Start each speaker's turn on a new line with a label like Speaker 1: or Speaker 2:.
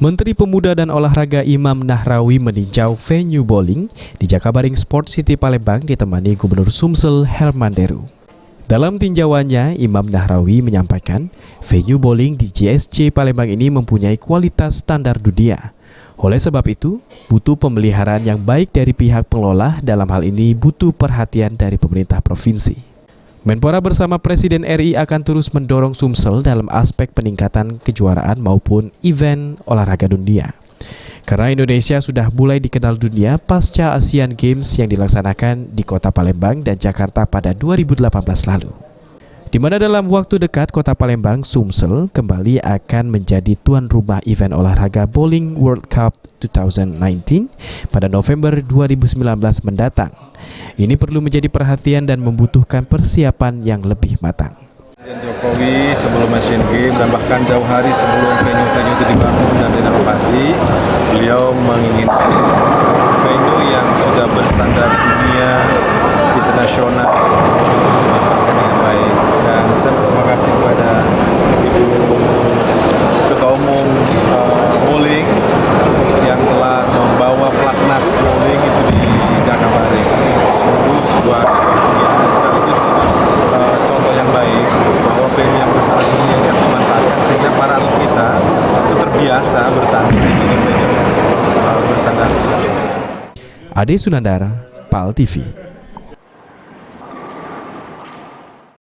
Speaker 1: Menteri Pemuda dan Olahraga Imam Nahrawi meninjau venue bowling di Jakabaring Sport City Palembang ditemani Gubernur Sumsel Herman Deru. Dalam tinjauannya, Imam Nahrawi menyampaikan venue bowling di JSC Palembang ini mempunyai kualitas standar dunia. Oleh sebab itu, butuh pemeliharaan yang baik dari pihak pengelola, dalam hal ini butuh perhatian dari pemerintah provinsi. Menpora bersama Presiden RI akan terus mendorong Sumsel dalam aspek peningkatan kejuaraan maupun event olahraga dunia. Karena Indonesia sudah mulai dikenal dunia pasca Asian Games yang dilaksanakan di Kota Palembang dan Jakarta pada 2018 lalu. Di mana dalam waktu dekat Kota Palembang, Sumsel kembali akan menjadi tuan rumah event olahraga Bowling World Cup 2019 pada November 2019 mendatang. Ini perlu menjadi perhatian dan membutuhkan persiapan yang lebih matang.
Speaker 2: Presiden Jokowi sebelum Asian Games dan bahkan jauh hari sebelum venue-venue itu dibangun dan direnovasi, beliau menginginkan venue yang sudah berstandar dunia internasional yang baik. Dan saya berterima kasih kepada Ibu Ketua Umum Bowling yang telah membawa pelatnas bowling itu di Jakabaring. Sebuah kegiatan sekaligus contoh yang baik bahwa venue yang berstandar dunia yang dimanfaatkan sehingga para atlet kita itu terbiasa bertanding di venue-venue berstandar dunia.
Speaker 1: Ade Sunandar, PAL TV.